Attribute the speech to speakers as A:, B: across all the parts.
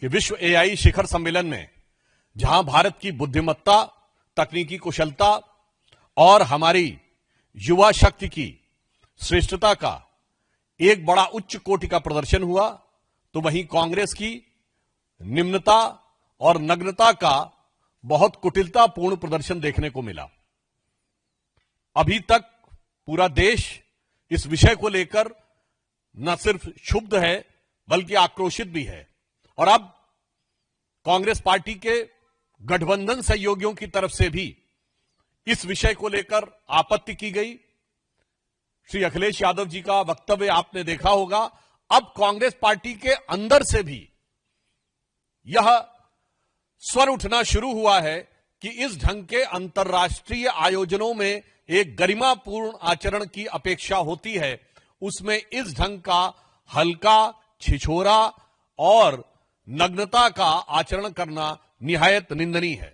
A: कि विश्व एआई शिखर सम्मेलन में जहां भारत की बुद्धिमत्ता, तकनीकी कुशलता और हमारी युवा शक्ति की श्रेष्ठता का एक बड़ा उच्च कोटि का प्रदर्शन हुआ, तो वहीं कांग्रेस की निम्नता और नग्नता का बहुत कुटिलतापूर्ण प्रदर्शन देखने को मिला। अभी तक पूरा देश इस विषय को लेकर न सिर्फ क्षुब्ध है बल्कि आक्रोशित भी है। और अब कांग्रेस पार्टी के गठबंधन सहयोगियों की तरफ से भी इस विषय को लेकर आपत्ति की गई। श्री अखिलेश यादव जी का वक्तव्य आपने देखा होगा। अब कांग्रेस पार्टी के अंदर से भी यह स्वर उठना शुरू हुआ है कि इस ढंग के अंतर्राष्ट्रीय आयोजनों में एक गरिमापूर्ण आचरण की अपेक्षा होती है, उसमें इस ढंग का हल्का, छिछोरा और नग्नता का आचरण करना निहायत निंदनीय है।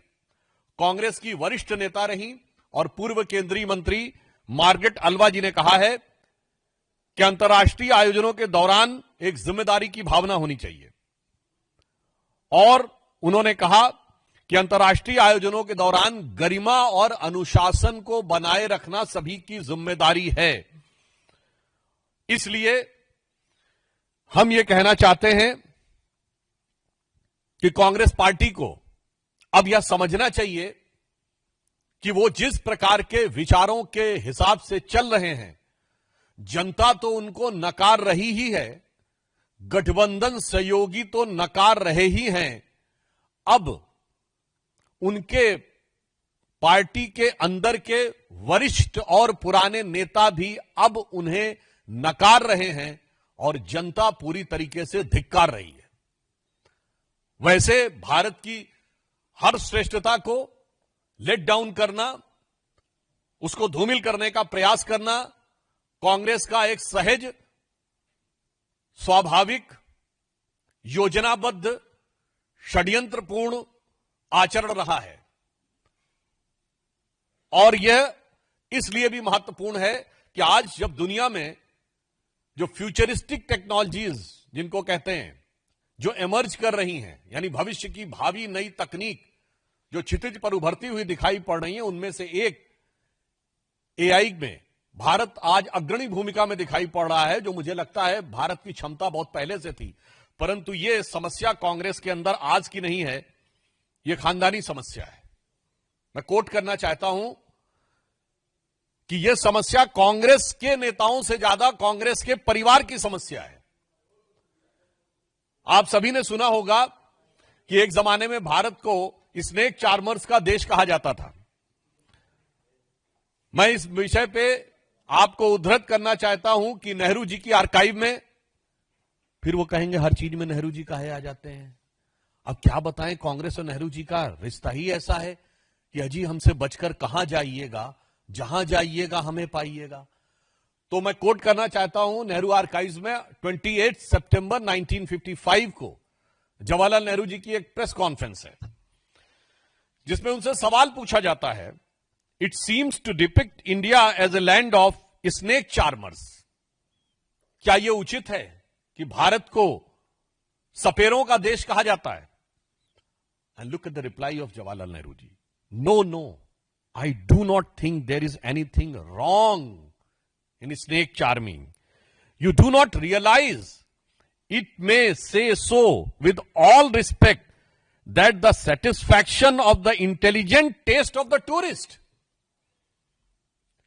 A: कांग्रेस की वरिष्ठ नेता रही और पूर्व केंद्रीय मंत्री मार्गरेट अल्वा जी ने कहा है कि अंतर्राष्ट्रीय आयोजनों के दौरान एक जिम्मेदारी की भावना होनी चाहिए, और उन्होंने कहा कि अंतर्राष्ट्रीय आयोजनों के दौरान गरिमा और अनुशासन को बनाए रखना सभी की जिम्मेदारी है। इसलिए हम यह कहना चाहते हैं कि कांग्रेस पार्टी को अब यह समझना चाहिए कि वो जिस प्रकार के विचारों के हिसाब से चल रहे हैं, जनता तो उनको नकार रही ही है, गठबंधन सहयोगी तो नकार रहे ही हैं। अब उनके पार्टी के अंदर के वरिष्ठ और पुराने नेता भी अब उन्हें नकार रहे हैं और जनता पूरी तरीके से धिक्कार रही है। वैसे भारत की हर श्रेष्ठता को लेट डाउन करना, उसको धूमिल करने का प्रयास करना कांग्रेस का एक सहज, स्वाभाविक, योजनाबद्ध, षड्यंत्रपूर्ण आचरण रहा है। और यह इसलिए भी महत्वपूर्ण है कि आज जब दुनिया में जो फ्यूचरिस्टिक टेक्नोलॉजीज जिनको कहते हैं, जो इमर्ज कर रही हैं, यानी भविष्य की भावी नई तकनीक जो क्षितिज पर उभरती हुई दिखाई पड़ रही है, उनमें से एक एआई में भारत आज अग्रणी भूमिका में दिखाई पड़ रहा है, जो मुझे लगता है भारत की क्षमता बहुत पहले से थी। परंतु यह समस्या कांग्रेस के अंदर आज की नहीं है, यह खानदानी समस्या है। मैं कोट करना चाहता हूं कि यह समस्या कांग्रेस के नेताओं से ज्यादा कांग्रेस के परिवार की समस्या है। आप सभी ने सुना होगा कि एक जमाने में भारत को स्नेक चार्मर्स का देश कहा जाता था। मैं इस विषय पे आपको उद्धृत करना चाहता हूं कि नेहरू जी की आर्काइव में, फिर वो कहेंगे हर चीज में नेहरू जी कहे आ जाते हैं। अब क्या बताएं, कांग्रेस और नेहरू जी का रिश्ता ही ऐसा है कि अजी हमसे बचकर कहां जाइएगा, जहां जाइएगा हमें पाइएगा। तो मैं कोट करना चाहता हूं नेहरू आर्काइव्स में 28 सितंबर 1955 को जवाहरलाल नेहरू जी की एक प्रेस कॉन्फ्रेंस है, जिसमें उनसे सवाल पूछा जाता है, it seems to depict India as a land of snake charmers. क्या यह उचित है कि भारत को सपेरों का देश कहा जाता है? And look at the reply of Jawaharlal Nehru ji, no no, I do not think there is anything wrong in snake charming. You do not realize, it may say so with all respect, that the satisfaction of the intelligent taste of the tourist.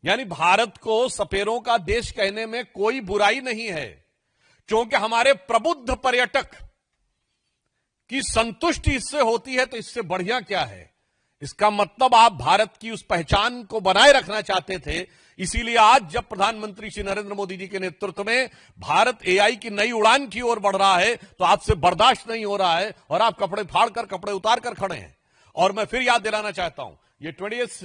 A: यानी भारत को सपेरों का देश कहने में कोई बुराई नहीं है, क्योंकि हमारे प्रबुद्ध पर्यटक की संतुष्टि इससे होती है, तो इससे बढ़िया क्या है। इसका मतलब आप भारत की उस पहचान को बनाए रखना चाहते थे। इसीलिए आज जब प्रधानमंत्री श्री नरेंद्र मोदी जी के नेतृत्व में भारत एआई की नई उड़ान की ओर बढ़ रहा है, तो आपसे बर्दाश्त नहीं हो रहा है और आप कपड़े फाड़कर, कपड़े उतार कर खड़े हैं। और मैं फिर याद दिलाना चाहता हूं, ये 28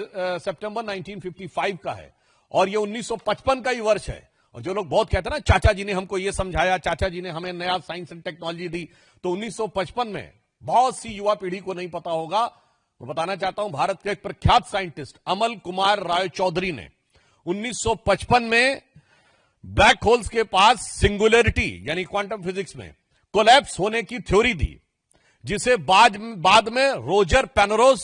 A: सितंबर 1955 का है और ये 1955 का ही वर्ष है। और जो लोग बहुत कहते हैं ना, चाचा जी ने हमको ये समझाया, चाचा जी ने हमें नया साइंस एंड टेक्नोलॉजी दी, तो 1955 में बहुत सी युवा पीढ़ी को नहीं पता होगा। मैं बताना चाहता हूं, भारत के एक प्रख्यात साइंटिस्ट अमल कुमार राय चौधरी ने 1955 में ब्लैक होल्स के पास सिंगुलरिटी यानी क्वांटम फिजिक्स में कोलैप्स होने की थ्योरी दी। जिसे बाद में रोजर पेनरोज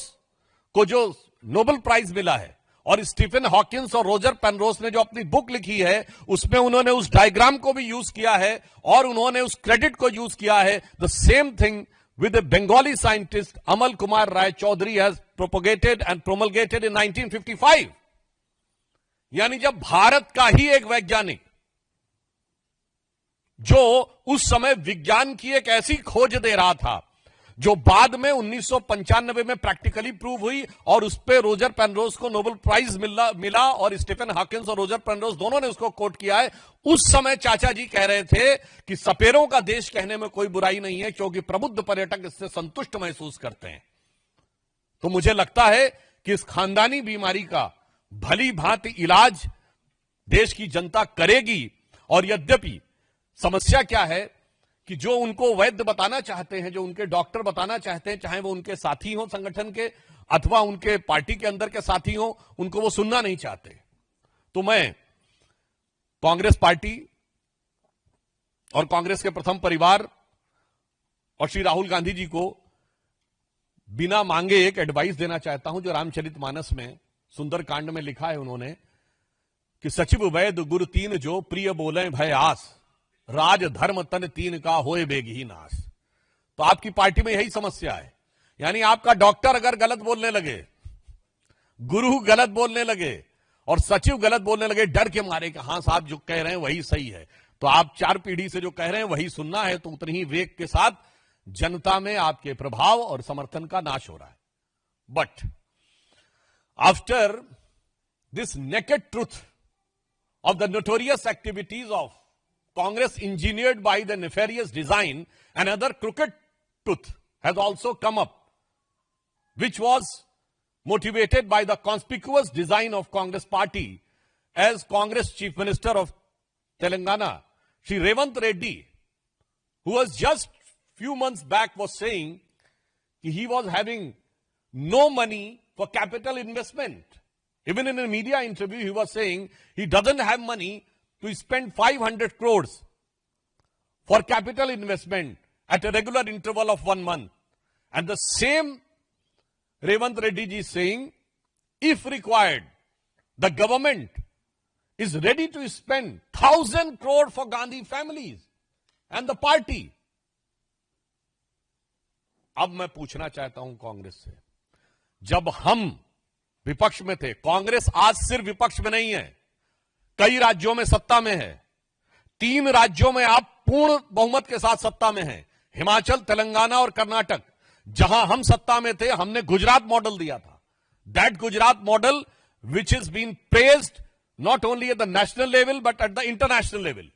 A: को जो नोबेल प्राइज मिला है, और स्टीफन हॉकिंस और रोजर पेनरोज ने जो अपनी बुक लिखी है उसमें उन्होंने उस डायग्राम को भी यूज किया है और उन्होंने उस क्रेडिट को यूज किया है। The same thing with a Bengali scientist Amal Kumar Rai Chaudhary has propagated and promulgated in 1955। यानी जब भारत का ही एक वैज्ञानिक जो उस समय विज्ञान की एक ऐसी खोज दे रहा था जो बाद में 1995 में प्रैक्टिकली प्रूव हुई और उस पे रोजर पेनरोज को नोबेल प्राइज मिला और स्टीफन हॉकिंस और रोजर पेनरोज दोनों ने उसको कोट किया है। उस समय चाचा जी कह रहे थे कि सपेरों का देश कहने में कोई बुराई नहीं है क्योंकि प्रबुद्ध पर्यटक इससे संतुष्ट महसूस करते हैं। तो मुझे लगता है कि इस खानदानी बीमारी का भली भांति इलाज देश की जनता करेगी। और यद्यपि समस्या क्या है कि जो उनको वैद्य बताना चाहते हैं, जो उनके डॉक्टर बताना चाहते हैं, चाहे वो उनके साथी हो संगठन के अथवा उनके पार्टी के अंदर के साथी हो, उनको वो सुनना नहीं चाहते। तो मैं कांग्रेस पार्टी और कांग्रेस के प्रथम परिवार और श्री राहुल गांधी जी को बिना मांगे एक एडवाइस देना चाहता हूं जो रामचरितमानस में सुंदरकांड में लिखा है उन्होंने कि सचिव वैद गुरु तीन जो प्रिय बोले भय आस, राज धर्म तन तीन का होए बेग ही नाश। तो आपकी पार्टी में यही समस्या है, यानी आपका डॉक्टर अगर गलत बोलने लगे, गुरु गलत बोलने लगे और सचिव गलत बोलने लगे डर के मारे कि हाँ साहब जो कह रहे हैं वही सही है, तो आप 4 पीढ़ी से जो कह रहे हैं वही सुनना है, तो उतनी ही वेग के साथ जनता में आपके प्रभाव और समर्थन का नाश हो रहा है। But after this naked truth of the notorious activities of Congress engineered by the nefarious design, another crooked truth has also come up, which was motivated by the conspicuous design of Congress party as Congress Chief Minister of Telangana, Shri Revanth Reddy, who was just few months back was saying he was having no money for capital investment. Even in a media interview, he was saying he doesn't have money to spend 500 crores for capital investment at a regular interval of 1 month. And the same Revanth Reddy ji is saying, if required, the government is ready to spend 1,000 crore for Gandhi families and the party. अब मैं पूछना चाहता हूं कांग्रेस से, जब हम विपक्ष में थे, कांग्रेस आज सिर्फ विपक्ष में नहीं है, कई राज्यों में सत्ता में है। 3 राज्यों में आप पूर्ण बहुमत के साथ सत्ता में हैं, हिमाचल, तेलंगाना और कर्नाटक। जहां हम सत्ता में थे हमने गुजरात मॉडल दिया था, that Gujarat model which is been praised not only at the national level but at the international level.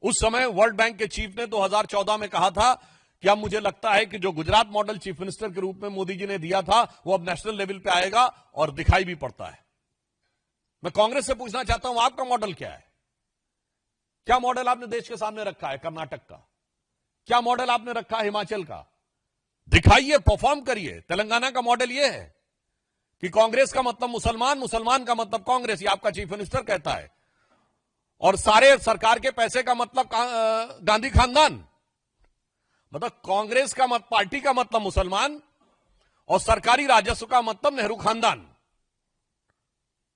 A: उस समय वर्ल्ड बैंक के चीफ ने 2014 में कहा था कि अब मुझे लगता है कि जो गुजरात मॉडल चीफ मिनिस्टर के रूप में मोदी जी ने दिया था वो अब नेशनल लेवल पे आएगा और दिखाई भी पड़ता है। मैं कांग्रेस से पूछना चाहता हूं आपका मॉडल क्या है? क्या मॉडल आपने देश के सामने रखा है कर्नाटक का? क्या मॉडल आपने रखा है हिमाचल का? दिखाइए, परफॉर्म करिए। तेलंगाना का मॉडल यह है कि कांग्रेस का मतलब मुसलमान, मुसलमान का मतलब कांग्रेस, ये आपका चीफ मिनिस्टर कहता है, और सारे सरकार के पैसे का मतलब गांधी खानदान। मतलब कांग्रेस का पार्टी का मतलब मुसलमान और सरकारी राजस्व का मतलब नेहरू खानदान।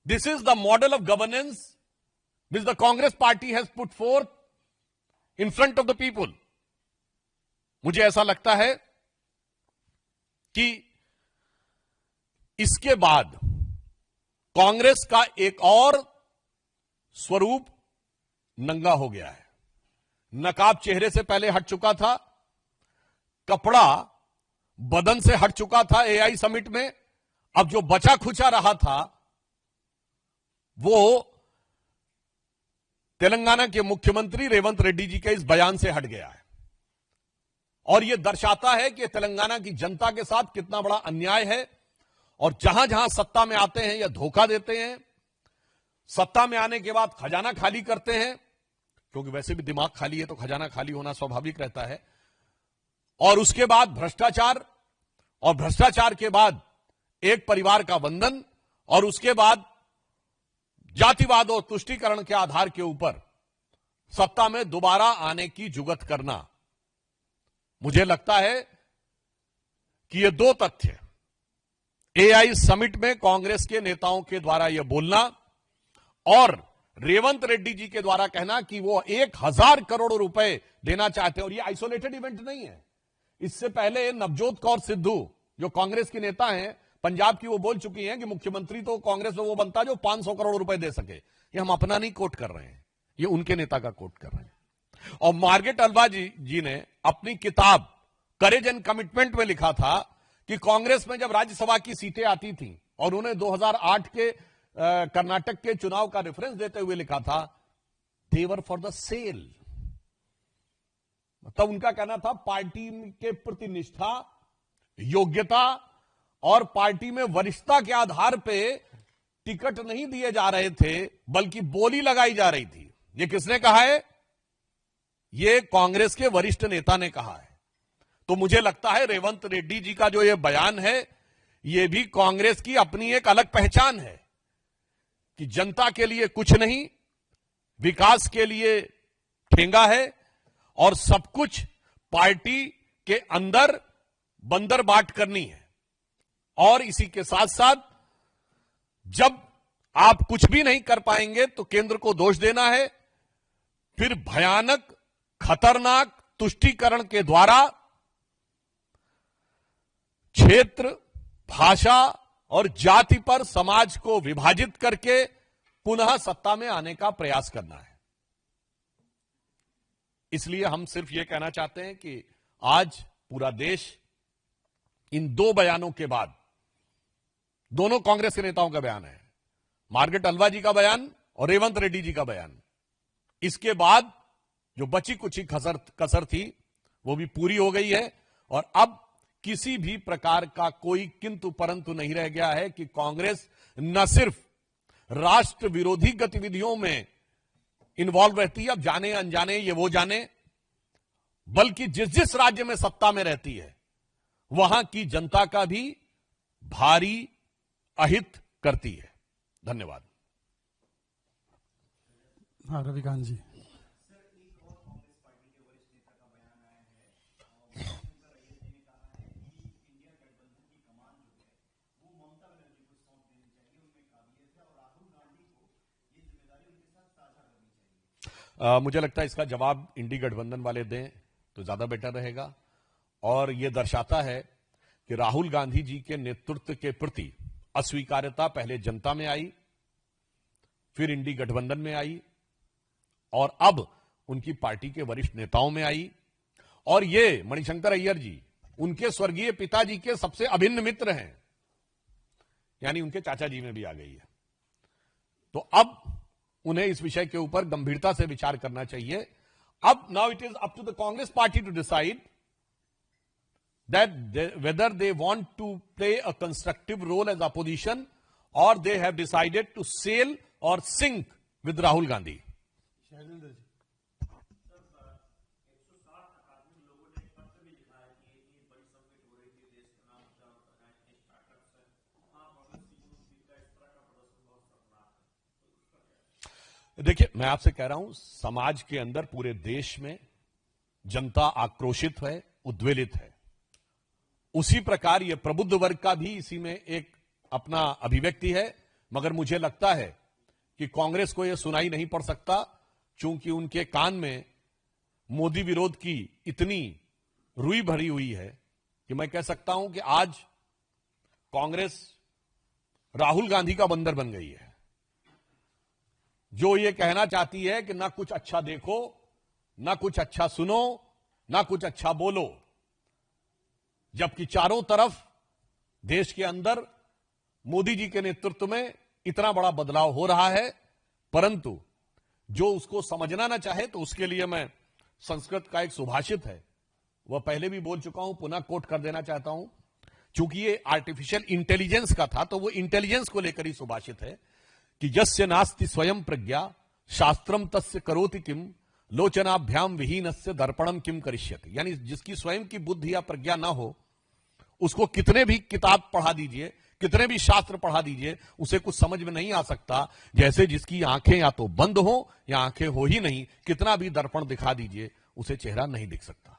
A: This is the model of governance which the Congress party has put fourth in front of the people. मुझे ऐसा लगता है कि इसके बाद कांग्रेस का एक और स्वरूप नंगा हो गया है। नकाब चेहरे से पहले हट चुका था, कपड़ा बदन से हट चुका था एआई समिट में। अब जो बचा खुचा रहा था वो तेलंगाना के मुख्यमंत्री रेवंत रेड्डी जी के इस बयान से हट गया है, और यह दर्शाता है कि तेलंगाना की जनता के साथ कितना बड़ा अन्याय है। और जहां जहां सत्ता में आते हैं या धोखा देते हैं, सत्ता में आने के बाद खजाना खाली करते हैं, क्योंकि वैसे भी दिमाग खाली है तो खजाना खाली होना स्वाभाविक रहता है, और उसके बाद भ्रष्टाचार, और भ्रष्टाचार के बाद एक परिवार का बंधन, और उसके बाद जातिवाद और तुष्टीकरण के आधार के ऊपर सत्ता में दोबारा आने की जुगत करना। मुझे लगता है कि ये दो तथ्य, एआई समिट में कांग्रेस के नेताओं के द्वारा यह बोलना और रेवंत रेड्डी जी के द्वारा कहना कि वो 1000 करोड़ रुपए देना चाहते हैं, और ये आइसोलेटेड इवेंट नहीं है। इससे पहले नवजोत कौर सिद्धू जो कांग्रेस की नेता हैं पंजाब की, वो बोल चुकी हैं कि मुख्यमंत्री तो कांग्रेस में वो बनता जो 500 करोड़ रुपए दे सके। ये हम अपना नहीं कोट कर रहे हैं, ये उनके नेता का कोट कर रहे हैं। और मार्गरेट अल्वा जी ने अपनी किताब करेज एंड कमिटमेंट में लिखा था कि कांग्रेस में जब राज्यसभा की सीटें आती थी, और उन्हें 2008 के कर्नाटक के चुनाव का रेफरेंस देते हुए लिखा था, देवर फॉर द सेल। मतलब उनका कहना था पार्टी के प्रति निष्ठा, योग्यता और पार्टी में वरिष्ठता के आधार पे टिकट नहीं दिए जा रहे थे, बल्कि बोली लगाई जा रही थी। ये किसने कहा है? ये कांग्रेस के वरिष्ठ नेता ने कहा है। तो मुझे लगता है रेवंत रेड्डी जी का जो ये बयान है, ये भी कांग्रेस की अपनी एक अलग पहचान है कि जनता के लिए कुछ नहीं, विकास के लिए ठेंगा है, और सब कुछ पार्टी के अंदर बंदर बाट करनी है। और इसी के साथ साथ जब आप कुछ भी नहीं कर पाएंगे तो केंद्र को दोष देना है, फिर भयानक खतरनाक तुष्टीकरण के द्वारा क्षेत्र, भाषा और जाति पर समाज को विभाजित करके पुनः सत्ता में आने का प्रयास करना है। इसलिए हम सिर्फ यह कहना चाहते हैं कि आज पूरा देश इन दो बयानों के बाद, दोनों कांग्रेस के नेताओं का बयान है, मार्गरेट अल्वा जी का बयान और रेवंत रेड्डी जी का बयान, इसके बाद जो बची कुछ कसर थी वो भी पूरी हो गई है। और अब किसी भी प्रकार का कोई किंतु परंतु नहीं रह गया है कि कांग्रेस न सिर्फ राष्ट्र विरोधी गतिविधियों में इन्वॉल्व रहती है, अब जाने अनजाने ये वो जाने, बल्कि जिस जिस राज्य में सत्ता में रहती है वहां की जनता का भी भारी अहित करती है। धन्यवाद।
B: हाँ, रविकांत जी।
A: मुझे लगता है इसका जवाब इंडी गठबंधन वाले दें तो ज्यादा बेटर रहेगा, और यह दर्शाता है कि राहुल गांधी जी के नेतृत्व के प्रति अस्वीकार्यता पहले जनता में आई, फिर इंडी गठबंधन में आई, और अब उनकी पार्टी के वरिष्ठ नेताओं में आई। और ये मणिशंकर अय्यर जी उनके स्वर्गीय पिताजी के सबसे अभिन्न मित्र हैं, यानी उनके चाचा जी में भी आ गई है। तो अब उन्हें इस विषय के ऊपर गंभीरता से विचार करना चाहिए। अब now it is up to the Congress party to decide that whether they want to play a constructive role as opposition or they have decided to sail or sink with Rahul Gandhi. देखिए, मैं आपसे कह रहा हूं, समाज के अंदर पूरे देश में जनता आक्रोशित है, उद्वेलित है। उसी प्रकार यह प्रबुद्ध वर्ग का भी इसी में एक अपना अभिव्यक्ति है, मगर मुझे लगता है कि कांग्रेस को यह सुनाई नहीं पड़ सकता, चूंकि उनके कान में मोदी विरोध की इतनी रुई भरी हुई है कि मैं कह सकता हूं कि आज कांग्रेस राहुल गांधी का बंदर बन गई है, जो ये कहना चाहती है कि ना कुछ अच्छा देखो, ना कुछ अच्छा सुनो, ना कुछ अच्छा बोलो, जबकि चारों तरफ देश के अंदर मोदी जी के नेतृत्व में इतना बड़ा बदलाव हो रहा है, परंतु जो उसको समझना ना चाहे तो उसके लिए मैं संस्कृत का एक सुभाषित है, वह पहले भी बोल चुका हूं, पुनः कोट कर देना चाहता हूं। चूंकि ये आर्टिफिशियल इंटेलिजेंस का था तो वो इंटेलिजेंस को लेकर ही सुभाषित है कि यस्य नास्ति स्वयं प्रज्ञा शास्त्रम तस्य करोति किम लोचनाभ्याम विहीनस्य दर्पणम किम करिष्यति। यानी जिसकी स्वयं की बुद्धि या प्रज्ञा ना हो, उसको कितने भी किताब पढ़ा दीजिए, कितने भी शास्त्र पढ़ा दीजिए, उसे कुछ समझ में नहीं आ सकता। जैसे जिसकी आंखें या तो बंद हो या आंखें हो ही नहीं, कितना भी दर्पण दिखा दीजिए, उसे चेहरा नहीं दिख सकता।